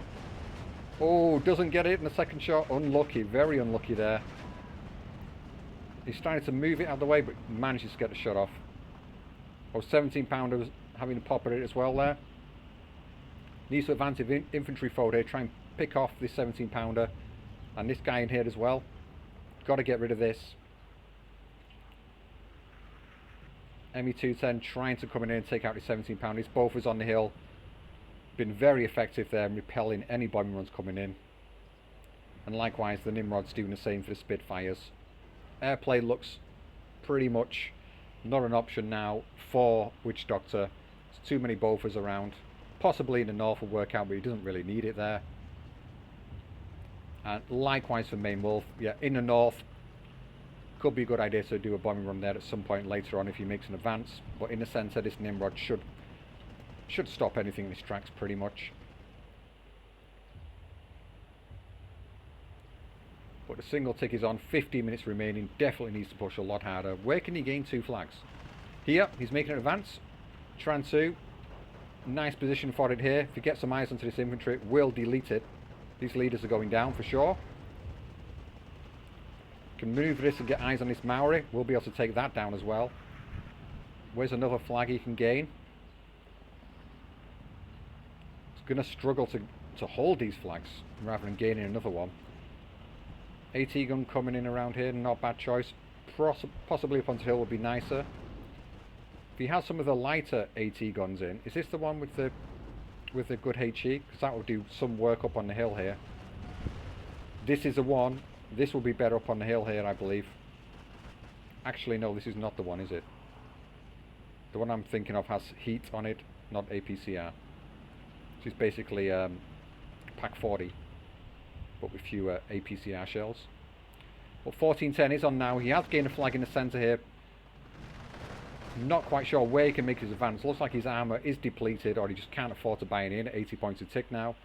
Oh, doesn't get it in the second shot. Unlucky, very unlucky there. He's trying to move it out of the way, but manages to get the shot off. Oh, 17 pounder having a pop at it as well there. Needs to advance infantry forward here, try and pick off this 17 pounder. And this guy in here as well. Got to get rid of this. ME210 trying to come in here and take out the 17 pounders. Both was on the hill. Been very effective there in repelling any bombing runs coming in. And likewise the Nimrod's doing the same for the Spitfires. Airplay looks pretty much not an option now for WitchDoctor. There's too many Bofors around. Possibly in the north will work out, but he doesn't really need it there. And likewise for ManedWolf, yeah, in the north, could be a good idea to do a bombing run there at some point later on if he makes an advance. But in the centre, this Nimrod should stop anything in his tracks pretty much. But the single tick is on, 15 minutes remaining, definitely needs to push a lot harder. Where can he gain 2 flags? Here, he's making an advance. Tran 2, nice position for it here. If he gets some eyes onto this infantry, will delete it. These leaders are going down for sure. Can move this and get eyes on this Maori. We'll be able to take that down as well. Where's another flag he can gain? He's going to struggle to hold these flags rather than gaining another one. AT gun coming in around here, not bad choice. Possibly up onto the hill would be nicer. If he has some of the lighter AT guns in, is this the one with the good HE? Because that will do some work up on the hill here. This is the one. This will be better up on the hill here, I believe. Actually, no, this is not the one, is it? The one I'm thinking of has heat on it, not APCR. Which is basically Pack 40, but with fewer APCR shells. But 1410 is on now. He has gained a flag in the centre here. Not quite sure where he can make his advance. Looks like his armour is depleted, or he just can't afford to buy it in at 80 points a tick now.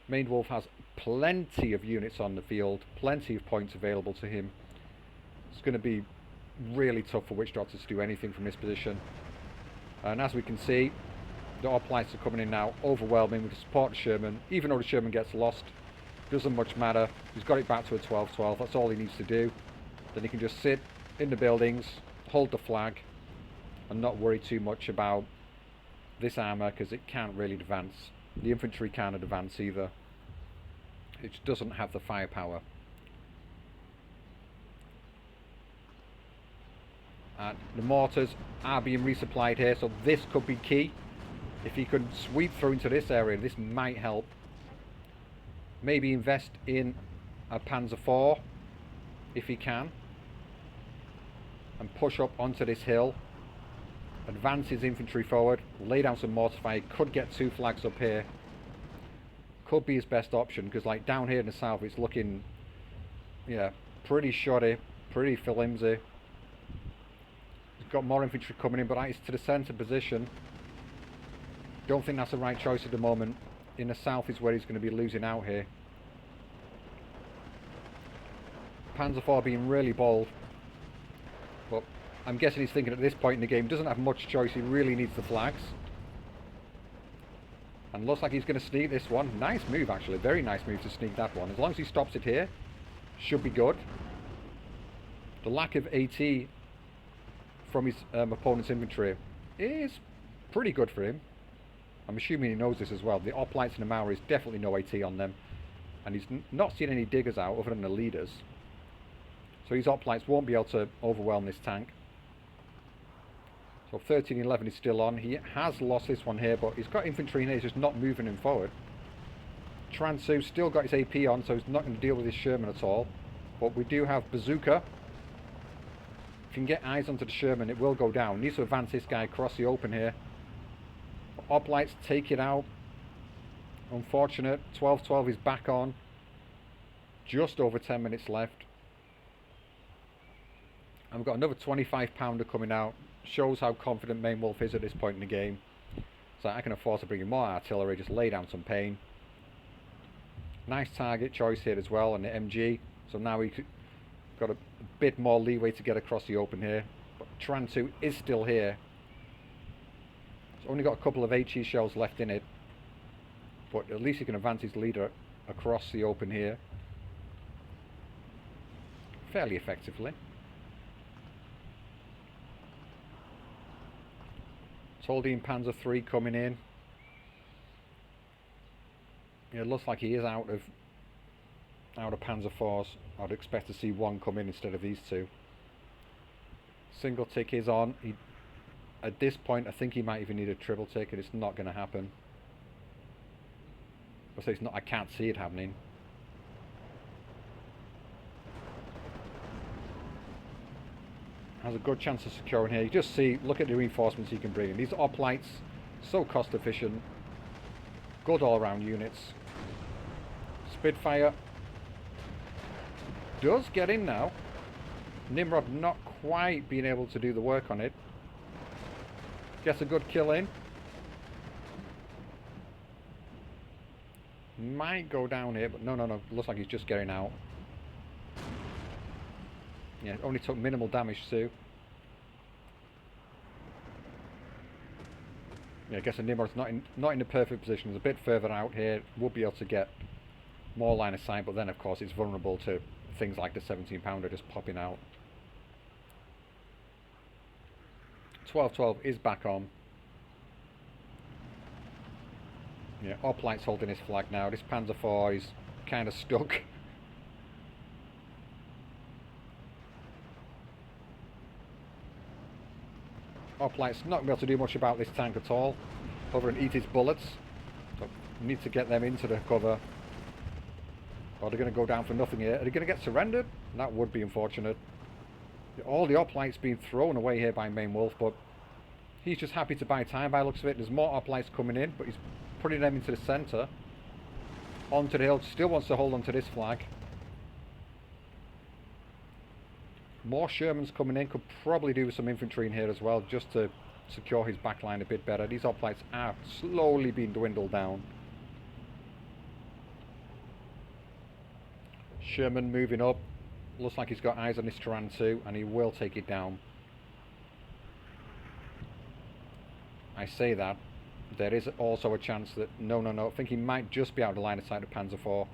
ManedWolf has plenty of units on the field, plenty of points available to him. It's going to be really tough for WitchDoctor to do anything from this position. And as we can see, the hoplites are coming in now, overwhelming with the support of Sherman. Even though the Sherman gets lost, doesn't much matter. He's got it back to a 12-12. That's all he needs to do. Then he can just sit in the buildings, hold the flag, and not worry too much about this armour, because it can't really advance. The infantry can't advance either. It doesn't have the firepower. And the mortars are being resupplied here, so this could be key. If he could sweep through into this area, this might help. Maybe invest in a Panzer IV, if he can, and push up onto this hill. Advance his infantry forward, lay down some mortar fire. Could get 2 flags up here. Could be his best option, because like down here in the south it's looking, yeah, pretty shoddy, pretty flimsy. He's got more infantry coming in, but that is to the centre position. Don't think that's the right choice at the moment. In the south is where he's going to be losing out here. Panzer IV being really bold, but I'm guessing he's thinking at this point in the game, doesn't have much choice, he really needs the flags. And looks like he's going to sneak this one. Nice move actually, very nice move to sneak that one. As long as he stops it here, should be good. The lack of AT from his opponent's infantry is pretty good for him. I'm assuming he knows this as well. The Hoplites and the Maoris definitely no AT on them. And he's not seen any diggers out other than the leaders. So his Hoplites won't be able to overwhelm this tank. So 1311 is still on. He has lost this one here, but he's got infantry in here. He's just not moving him forward. Transu still got his AP on, so he's not going to deal with his Sherman at all. But we do have Bazooka. If you can get eyes onto the Sherman, it will go down. Needs to advance this guy across the open here. Hoplites take it out. Unfortunate. 1212 is back on. Just over 10 minutes left. And we've got another 25 pounder coming out. Shows how confident ManedWolf is at this point in the game. So I can afford to bring in more artillery, just lay down some pain. Nice target choice here as well on the MG. So now we've got a bit more leeway to get across the open here. But Transu is still here. It's only got a couple of HE shells left in it. But at least he can advance his leader across the open here. Fairly effectively. Toldian Panzer III coming in. Yeah, it looks like he is out of Panzer IVs. I'd expect to see one come in instead of these two. Single tick is on. At this point, I think he might even need a triple tick, and it's not going to happen. I can't see it happening. Has a good chance of securing here. You just see, look at the reinforcements he can bring in. These Hoplites, so cost efficient. Good all round units. Spitfire does get in now. Nimrod not quite being able to do the work on it. Gets a good kill in. Might go down here, but no. Looks like he's just getting out. Yeah, only took minimal damage too. Yeah, I guess the Nimrod's not in the perfect position. It's a bit further out here. We'll be able to get more line of sight, but then of course it's vulnerable to things like the 17 pounder just popping out. 1212 is back on. Yeah, Hoplites holding his flag now. This Panzer IV is kind of stuck. Hoplites not going to be able to do much about this tank at all, other than eat its bullets. So we need to get them into the cover. Or they're going to go down for nothing here. Are they going to get surrendered? That would be unfortunate. All the Hoplites being thrown away here by ManedWolf, but he's just happy to buy time by the looks of it. There's more Hoplites coming in, but he's putting them into the centre. Onto the hill, still wants to hold onto this flag. More Shermans coming in, could probably do with some infantry in here as well, just to secure his backline a bit better. These Hoplites are slowly being dwindled down. Sherman moving up. Looks like he's got eyes on this Turan too, and he will take it down. I say that. There is also a chance that... No. I think he might just be out of the line of sight of Panzer IV.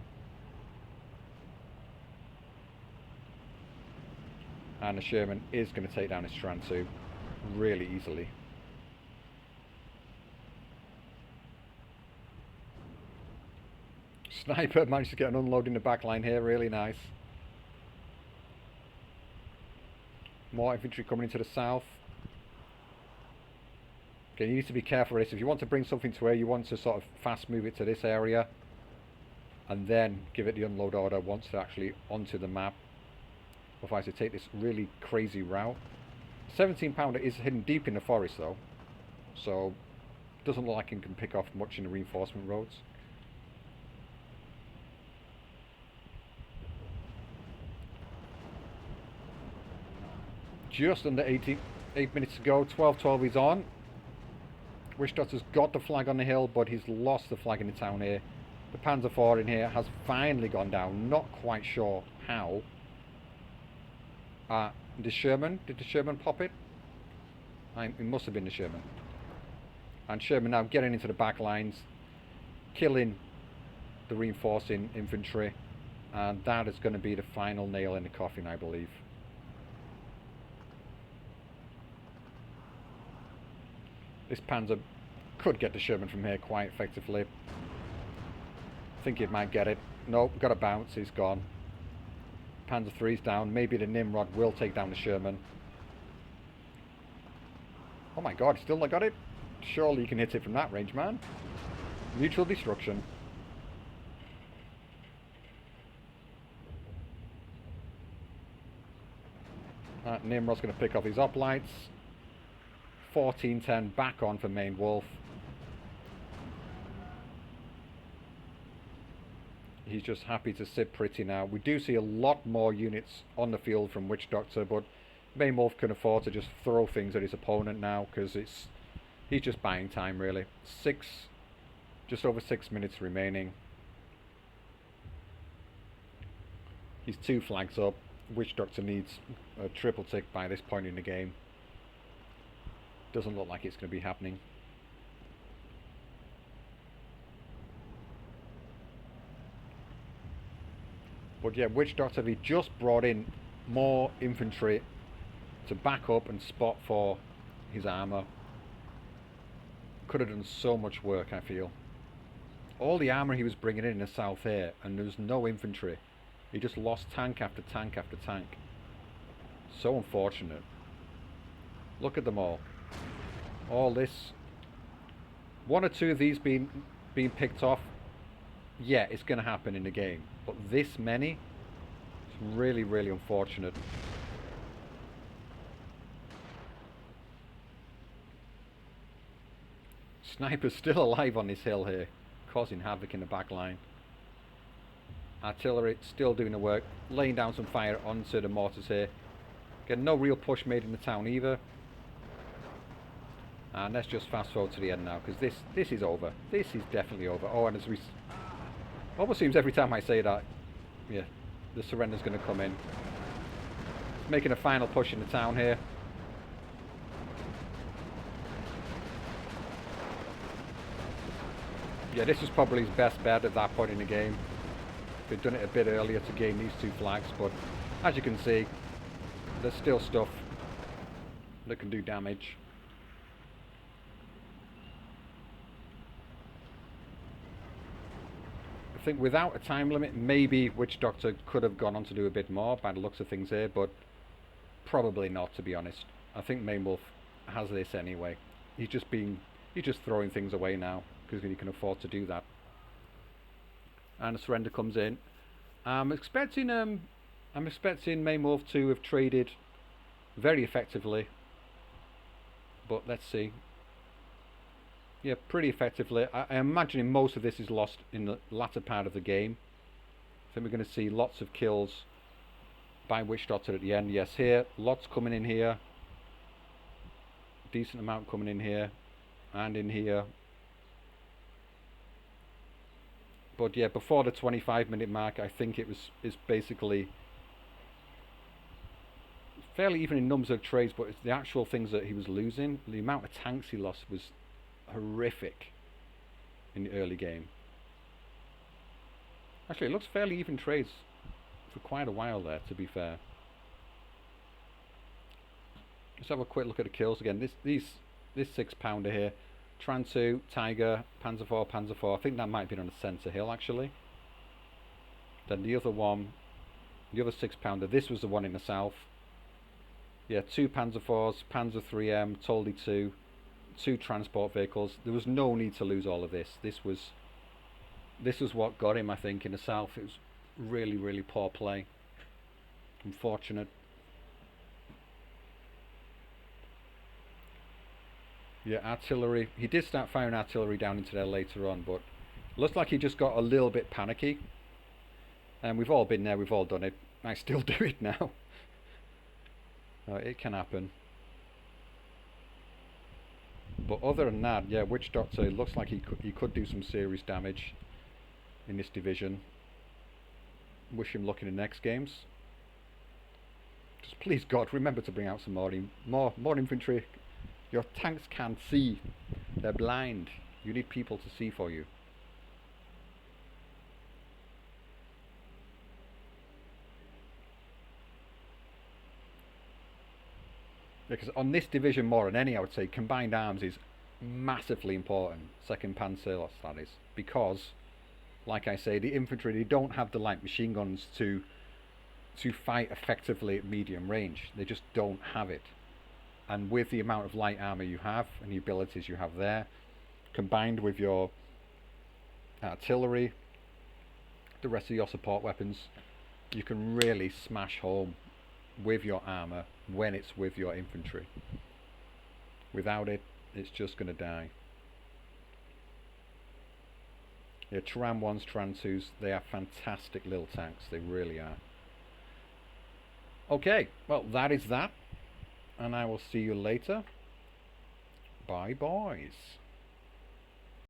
And the Sherman is going to take down his Turan too really easily. Sniper managed to get an unload in the back line here, really nice. More infantry coming into the south. Okay, you need to be careful with this. If you want to bring something to here, you want to sort of fast move it to this area and then give it the unload order once it's actually onto the map. Otherwise, they take this really crazy route. 17 pounder is hidden deep in the forest though, so doesn't look like it can pick off much in the reinforcement roads. Just under 8 minutes to go. 1212 is on. WitchDoctor's got the flag on the hill, but he's lost the flag in the town here. The Panzer IV in here has finally gone down. Not quite sure how. Did the Sherman pop it? It must have been the Sherman. And Sherman now getting into the back lines, killing the reinforcing infantry, and that is going to be the final nail in the coffin, I believe. This Panzer could get the Sherman from here quite effectively. I think it might get it. Nope, got a bounce, he's gone. Panzer III's down. Maybe the Nimrod will take down the Sherman. Oh my god, still I got it? Surely you can hit it from that range, man. Mutual destruction. Nimrod's going to pick off his hoplites. 1410 back on for ManedWolf. He's just happy to sit pretty now. We do see a lot more units on the field from WitchDoctor, but ManedWolf can afford to just throw things at his opponent now because he's just buying time really. Just over 6 minutes remaining. He's 2 flags up. WitchDoctor needs a triple tick by this point in the game. Doesn't look like it's going to be happening. But yeah, WitchDoctor, he just brought in more infantry to back up and spot for his armour. Could have done so much work, I feel. All the armour he was bringing in the south here, and there was no infantry. He just lost tank after tank after tank. So unfortunate. Look at them all. All this. 1 or 2 of these being picked off. Yeah, it's going to happen in the game. But this many, it's really, really unfortunate. Sniper's still alive on this hill here, causing havoc in the back line. Artillery still doing the work, laying down some fire onto the mortars here. Getting no real push made in the town either. And let's just fast forward to the end now, because this is over. This is definitely over. Oh, and as we... almost seems every time I say that, yeah, the surrender's going to come in. Making a final push in the town here. Yeah, this was probably his best bet at that point in the game. They'd done it a bit earlier to gain these 2 flags, but as you can see, there's still stuff that can do damage. I think without a time limit, maybe WitchDoctor could have gone on to do a bit more by the looks of things here, but probably not, to be honest. I think ManedWolf has this anyway. He's just throwing things away now because he can afford to do that. And a surrender comes in. I'm expecting ManedWolf to have traded very effectively, but let's see. Yeah, pretty effectively. I'm imagining most of this is lost in the latter part of the game. I think we're going to see lots of kills by WitchDoctor at the end. Yes, here, lots coming in here. Decent amount coming in here and in here. But yeah, before the 25-minute mark, I think it's basically fairly even in numbers of trades, but it's the actual things that he was losing. The amount of tanks he lost was horrific in the early game. Actually, it looks fairly even trades for quite a while there, to be fair. Let's have a quick look at the kills again. This 6-pounder here. Tran 2, Tiger, Panzer IV, Panzer IV. I think that might have been on the centre hill actually. Then the other one, the other 6-pounder, this was the one in the south. Yeah, 2 Panzer IVs, Panzer 3M, Toldy 2, 2 transport vehicles. There was no need to lose all of this. This was what got him, I think, in the south. It was really, really poor play. Unfortunate. Yeah, artillery. He did start firing artillery down into there later on, but looks like he just got a little bit panicky. And we've all been there, we've all done it. I still do it now. It can happen. But other than that, yeah, WitchDoctor looks like he could do some serious damage in this division. Wish him luck in the next games. Just please God, remember to bring out some more infantry. Your tanks can't see. They're blind. You need people to see for you. Because on this division more than any, I would say, combined arms is massively important. Second Páncélos, that is, because, like I say, the infantry, they don't have the light machine guns to fight effectively at medium range. They just don't have it. And with the amount of light armor you have and the abilities you have there, combined with your artillery, the rest of your support weapons, you can really smash home with your armor when it's with your infantry. Without it, it's just going to die. Yeah, Tram 1s, Tram 2s, they are fantastic little tanks. They really are. Okay, well, that is that. And I will see you later. Bye, boys.